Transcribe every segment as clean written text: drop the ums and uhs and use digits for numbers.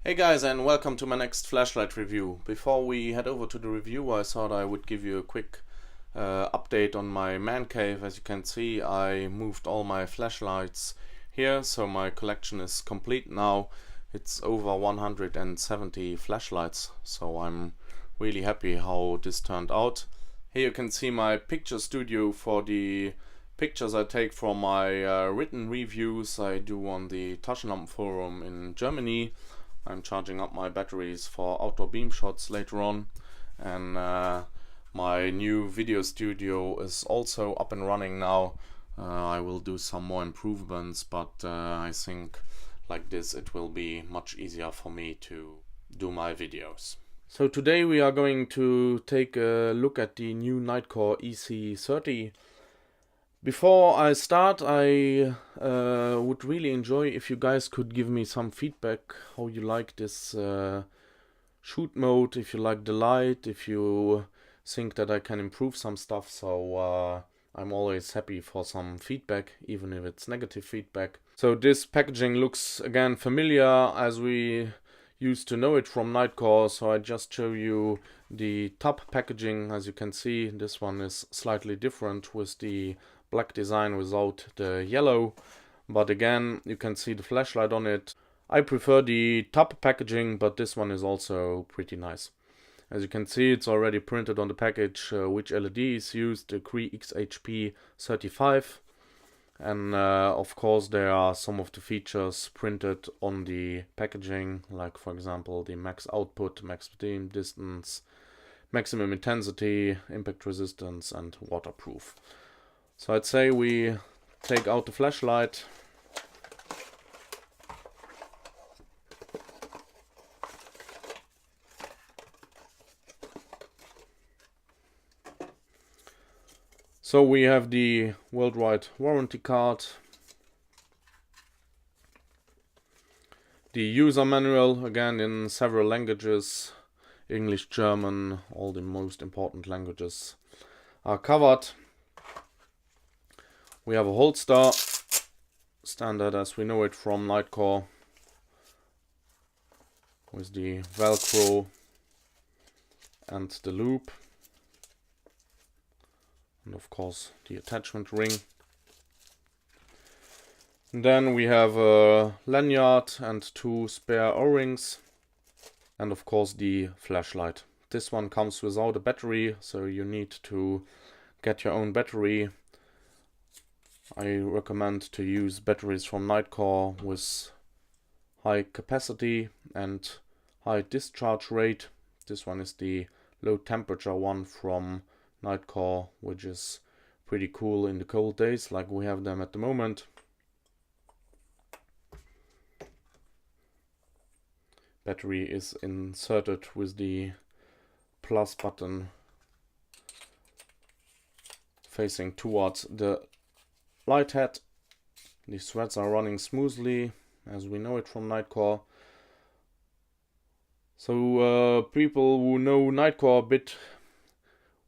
Hey guys, and welcome to my next flashlight review. Before we head over to the review, I thought I would give you a quick update on my man cave. As you can see, I moved all my flashlights here, so my collection is complete now. It's over 170 flashlights, so I'm really happy how this turned out. Here you can see my picture studio for the pictures I take from my written reviews I do on the Taschenlampen forum in Germany. I'm charging up my batteries for outdoor Beamshots later on, and my new video studio is also up and running now. I will do some more improvements, but I think like this it will be much easier for me to do my videos. So today we are going to take a look at the new Nitecore EC30. Before I start, I would really enjoy if you guys could give me some feedback how you like this shoot mode, if you like the light, if you think that I can improve some stuff. So I'm always happy for some feedback, even if it's negative feedback. So this packaging looks again familiar as we used to know it from Nitecore, so I just show you the top packaging. As you can see, this one is slightly different with the black design without the yellow, but again you can see the flashlight on it. I prefer the top packaging, but this one is also pretty nice. As you can see, it's already printed on the package which LED is used, the Cree XHP35, and of course there are some of the features printed on the packaging, like for example the max output, max beam distance, maximum intensity, impact resistance, and waterproof. So I'd say we take out the flashlight. So we have the worldwide warranty card, the user manual, again in several languages, English, German, all the most important languages are covered. We have a holster, standard as we know it from Nitecore, with the Velcro and the loop, and of course the attachment ring. And then we have a lanyard and two spare O-rings, and of course the flashlight. This one comes without a battery, so you need to get your own battery. I recommend to use batteries from Nitecore with high capacity and high discharge rate. This one is the low temperature one from Nitecore, which is pretty cool in the cold days like we have them at the moment. Battery is inserted with the plus button facing towards the light head. These threads are running smoothly as we know it from Nitecore. So people who know Nitecore a bit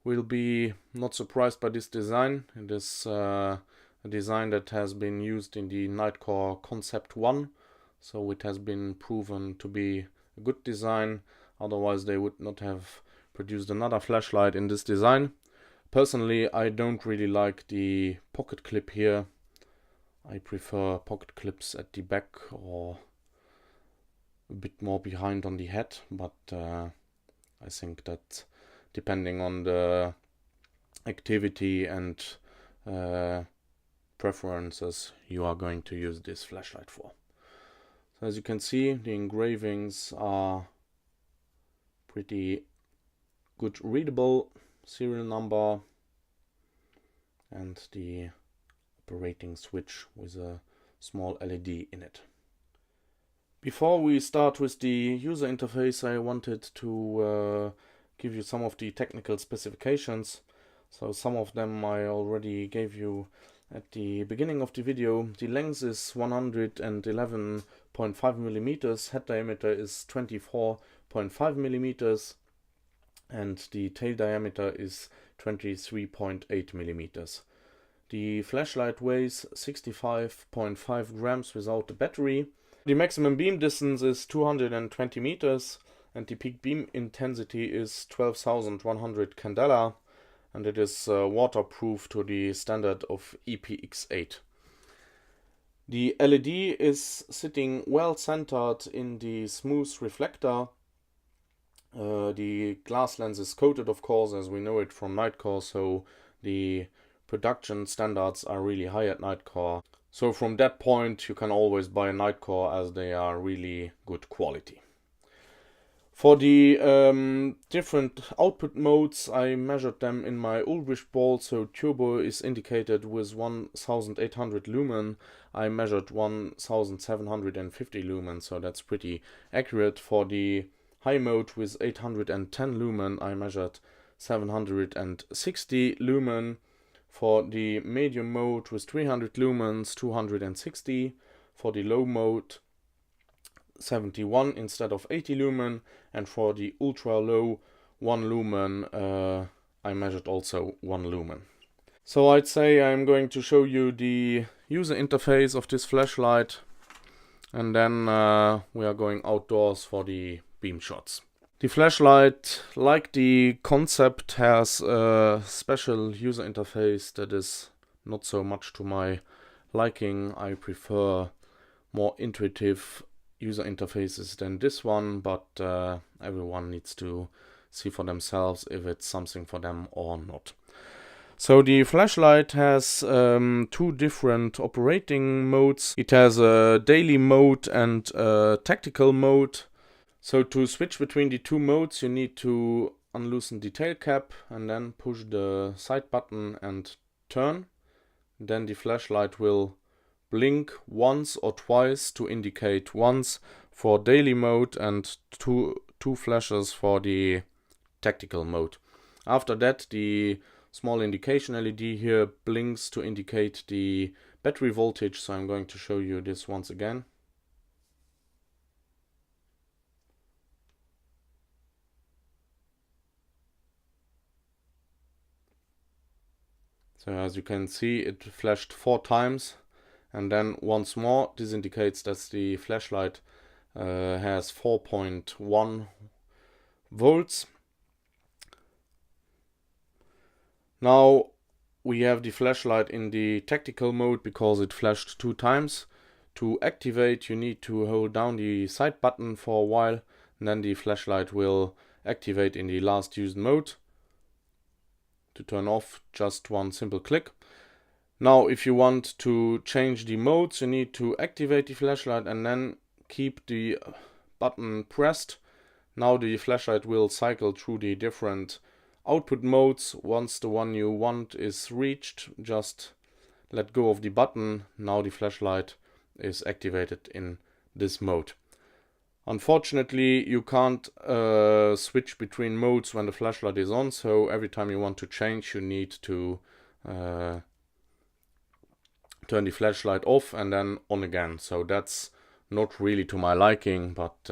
will be not surprised by this design. It is a design that has been used in the Nitecore Concept 1, so it has been proven to be a good design, otherwise they would not have produced another flashlight in this design. Personally, I don't really like the pocket clip here. I prefer pocket clips at the back or a bit more behind on the head, but I think that depending on the activity and preferences you are going to use this flashlight for. So as you can see, the engravings are pretty good readable. Serial number and the operating switch with a small LED in it. Before we start with the user interface, I wanted to give you some of the technical specifications. So some of them I already gave you at the beginning of the video. The length is 111.5 millimeters, head diameter is 24.5 millimeters, and the tail diameter is 23.8 millimeters. The flashlight weighs 65.5 grams without the battery. The maximum beam distance is 220 meters and the peak beam intensity is 12,100 candela, and it is waterproof to the standard of IPX8. The LED is sitting well centered in the smooth reflector. The glass lens is coated, of course, as we know it from Nitecore, so the production standards are really high at Nitecore. So from that point you can always buy a Nitecore, as they are really good quality. For the different output modes, I measured them in my Ulrich ball. So turbo is indicated with 1800 lumen. I measured 1750 lumen, so that's pretty accurate. For the high mode with 810 lumen, I measured 760 lumen. For the medium mode with 300 lumens, 260. For the low mode, 71 instead of 80 lumen, and for the ultra low 1 lumen, I measured also 1 lumen. So I'd say I'm going to show you the user interface of this flashlight, and then we are going outdoors for the beam shots. The flashlight, like the concept, has a special user interface that is not so much to my liking. I prefer more intuitive user interfaces than this one, but everyone needs to see for themselves if it's something for them or not. So the flashlight has two different operating modes. It has a daily mode and a tactical mode. So to switch between the two modes, you need to unloosen the tail cap and then push the side button and turn. Then the flashlight will blink once or twice to indicate once for daily mode and two flashes for the tactical mode. After that, the small indication LED here blinks to indicate the battery voltage, so I'm going to show you this once again. So as you can see, it flashed 4 times, and then once more. This indicates that the flashlight has 4.1 volts. Now we have the flashlight in the tactical mode because it flashed 2 times. To activate, you need to hold down the side button for a while, and then the flashlight will activate in the last used mode. To turn off, just one simple click. Now if you want to change the modes, you need to activate the flashlight and then keep the button pressed. Now the flashlight will cycle through the different output modes. Once the one you want is reached, just let go of the button. Now the flashlight is activated in this mode. Unfortunately, you can't switch between modes when the flashlight is on, so every time you want to change, you need to turn the flashlight off and then on again. So that's not really to my liking, but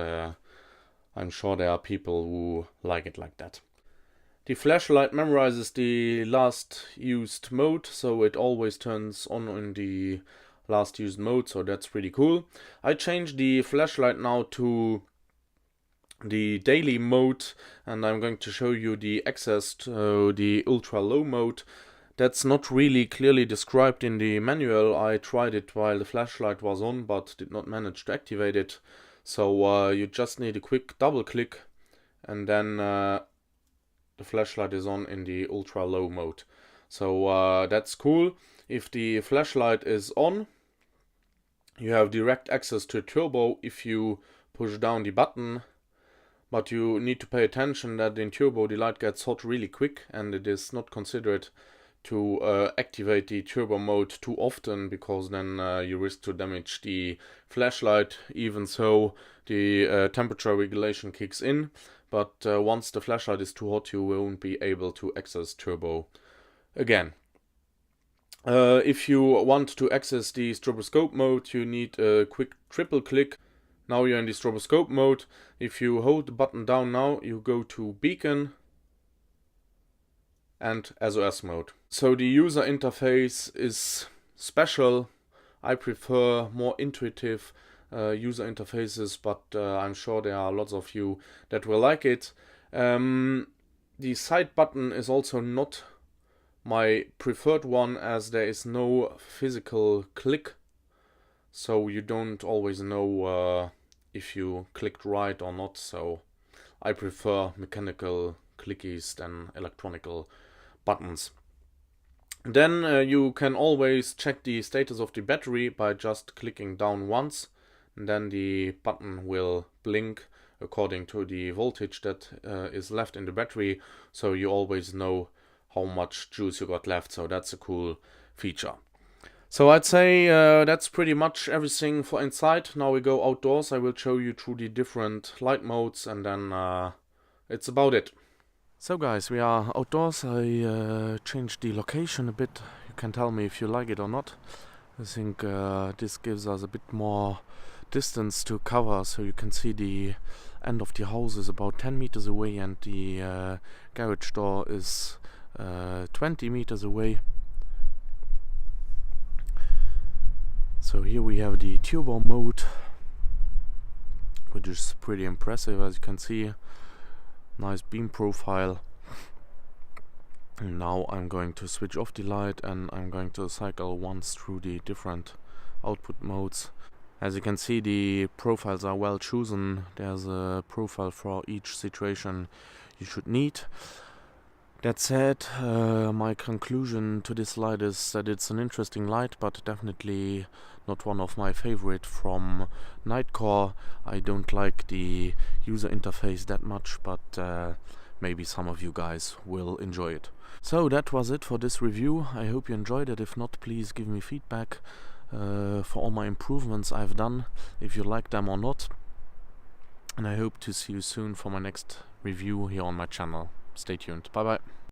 I'm sure there are people who like it like that. The flashlight memorizes the last used mode, so it always turns on in the last used mode, so that's pretty cool. I changed the flashlight now to the daily mode, and I'm going to show you the access to the ultra low mode. That's not really clearly described in the manual. I tried it while the flashlight was on but did not manage to activate it. So you just need a quick double click and then the flashlight is on in the ultra low mode. So that's cool. If the flashlight is on, you have direct access to turbo if you push down the button, but you need to pay attention that in turbo the light gets hot really quick, and it is not considered to activate the turbo mode too often, because then you risk to damage the flashlight. Even so, the temperature regulation kicks in, but once the flashlight is too hot, you won't be able to access turbo again. If you want to access the stroboscope mode, you need a quick triple click. Now you're in the stroboscope mode. If you hold the button down now, you go to beacon and SOS mode. So the user interface is special. I prefer more intuitive user interfaces, but I'm sure there are lots of you that will like it. The side button is also not my preferred one, as there is no physical click, so you don't always know if you clicked right or not. So I prefer mechanical clickies than electronical buttons. Then you can always check the status of the battery by just clicking down once, and then the button will blink according to the voltage that is left in the battery, so you always know how much juice you got left. So that's a cool feature. So I'd say that's pretty much everything for inside. Now we go outdoors. I will show you through the different light modes, and then it's about it. So guys, we are outdoors. I changed the location a bit. You can tell me if you like it or not. I think this gives us a bit more distance to cover, so you can see the end of the house is about 10 meters away, and the garage door is 20 meters away. So here we have the turbo mode, which is pretty impressive, as you can see. Nice beam profile. And now I'm going to switch off the light, and I'm going to cycle once through the different output modes. As you can see, the profiles are well chosen. There's a profile for each situation you should need. That said, my conclusion to this light is that it's an interesting light, but definitely not one of my favorite from Nitecore. I don't like the user interface that much, but maybe some of you guys will enjoy it. So that was it for this review. I hope you enjoyed it. If not, please give me feedback for all my improvements I've done, if you like them or not. And I hope to see you soon for my next review here on my channel. Stay tuned. Bye bye.